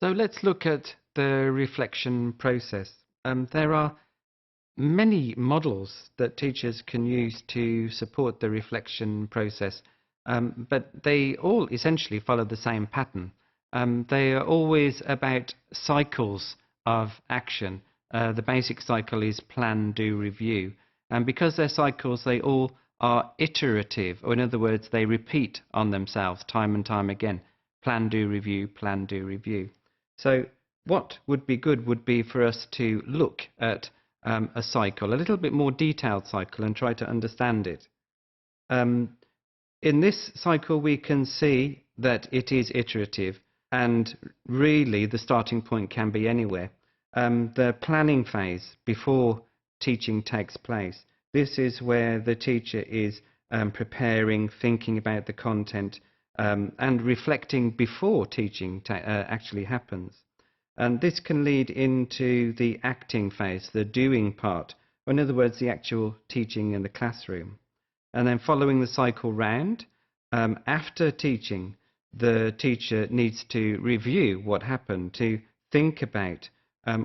So let's look at the reflection process. There are many models that teachers can use to support the reflection process, but they all essentially follow the same pattern. They are always about cycles of action. The basic cycle is plan, do, review. And because they're cycles, they all are iterative, or in other words, they repeat on themselves time and time again. Plan, do, review, plan, do, review. So what would be good would be for us to look at a cycle, a little bit more detailed cycle, and try to understand it. In this cycle, we can see that it is iterative, and really the starting point can be anywhere. The planning phase before teaching takes place. This is where the teacher is preparing, thinking about the content, and reflecting before teaching actually happens. And this can lead into the acting phase, the doing part, or in other words, the actual teaching in the classroom. And then following the cycle round, after teaching, the teacher needs to review what happened, to think about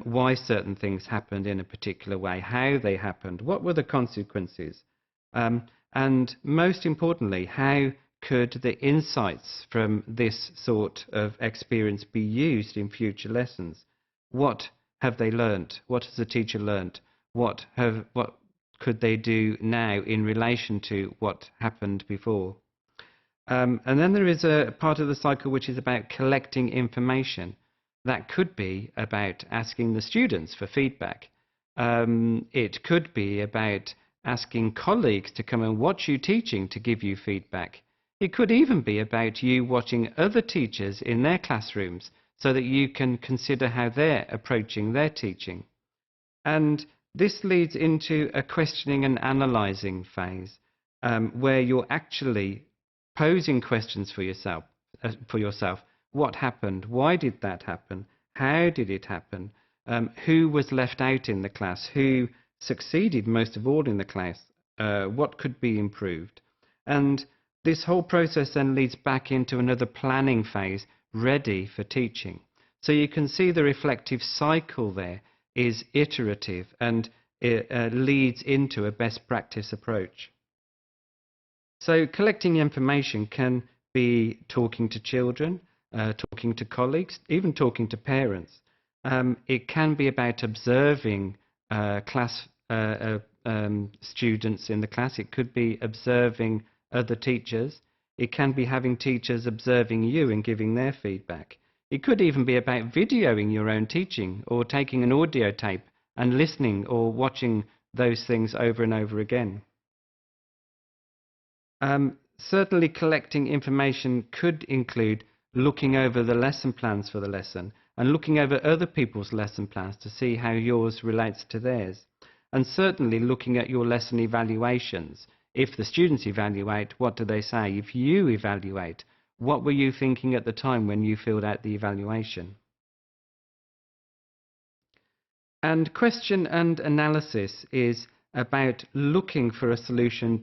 why certain things happened in a particular way, how they happened, what were the consequences, and most importantly, how could the insights from this sort of experience be used in future lessons? What have they learnt? What has the teacher learnt? What could they do now in relation to what happened before? And then there is a part of the cycle which is about collecting information. That could be about asking the students for feedback. It could be about asking colleagues to come and watch you teaching to give you feedback. It could even be about you watching other teachers in their classrooms so that you can consider how they're approaching their teaching. And this leads into a questioning and analysing phase, where you're actually posing questions for yourself. What happened? Why did that happen? How did it happen? Who was left out in the class? Who succeeded most of all in the class? What could be improved? And this whole process then leads back into another planning phase, ready for teaching. So you can see the reflective cycle there is iterative, and it leads into a best practice approach. So collecting information can be talking to children, talking to colleagues, even talking to parents. It can be about observing class students in the class. It could be observing other teachers. It can be having teachers observing you and giving their feedback. It could even be about videoing your own teaching, or taking an audio tape and listening or watching those things over and over again. Certainly collecting information could include looking over the lesson plans for the lesson and looking over other people's lesson plans to see how yours relates to theirs. And certainly looking at your lesson evaluations. If the students evaluate, what do they say? If you evaluate, what were you thinking at the time when you filled out the evaluation? And question and analysis is about looking for a solution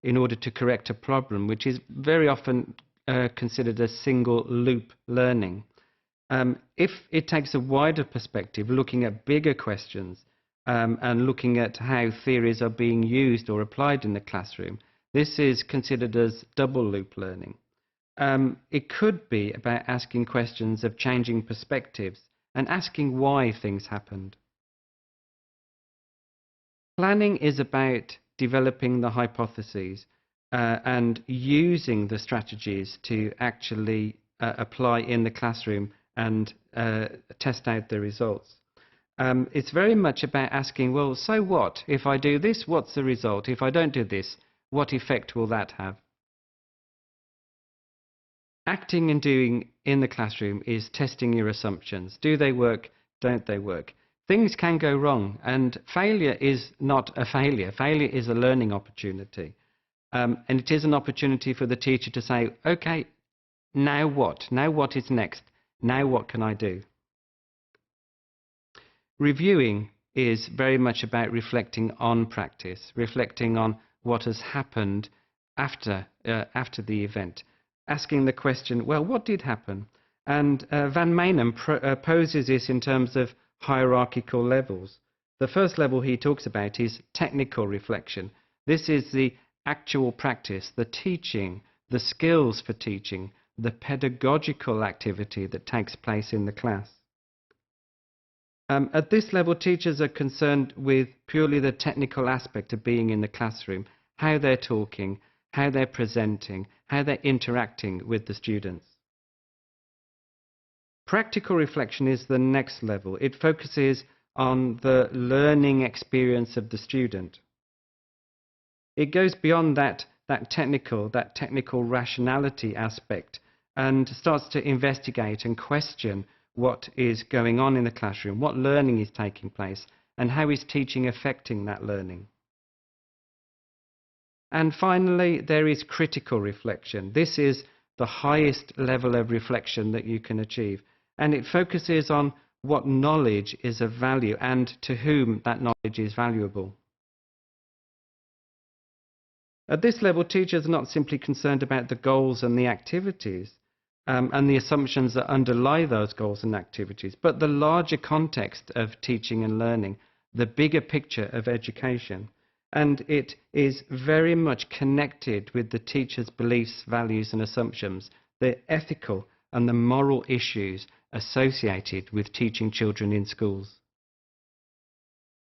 in order to correct a problem, which is very often considered as single loop learning. If it takes a wider perspective, looking at bigger questions, and looking at how theories are being used or applied in the classroom, this is considered as double loop learning. It could be about asking questions of changing perspectives and asking why things happened. Planning is about developing the hypotheses and using the strategies to actually apply in the classroom and test out the results. It's very much about asking, well, so what? If I do this, what's the result? If I don't do this, what effect will that have? Acting and doing in the classroom is testing your assumptions. Do they work? Don't they work? Things can go wrong, and failure is not a failure. Failure is a learning opportunity. And it is an opportunity for the teacher to say, okay, now what? Now what is next? Now what can I do? Reviewing is very much about reflecting on practice, reflecting on what has happened after the event, asking the question, well, what did happen? And Van Manen poses this in terms of hierarchical levels. The first level he talks about is technical reflection. This is the actual practice, the teaching, the skills for teaching, the pedagogical activity that takes place in the class. At this level, teachers are concerned with purely the technical aspect of being in the classroom, how they're talking, how they're presenting, how they're interacting with the students. Practical reflection is the next level. It focuses on the learning experience of the student. It goes beyond that technical rationality aspect and starts to investigate and question what is going on in the classroom, what learning is taking place, and how is teaching affecting that learning. And finally, there is critical reflection. This is the highest level of reflection that you can achieve, and it focuses on what knowledge is of value and to whom that knowledge is valuable. At this level, teachers are not simply concerned about the goals and the activities and the assumptions that underlie those goals and activities, but the larger context of teaching and learning, the bigger picture of education. And it is very much connected with the teacher's beliefs, values and assumptions, the ethical and the moral issues associated with teaching children in schools.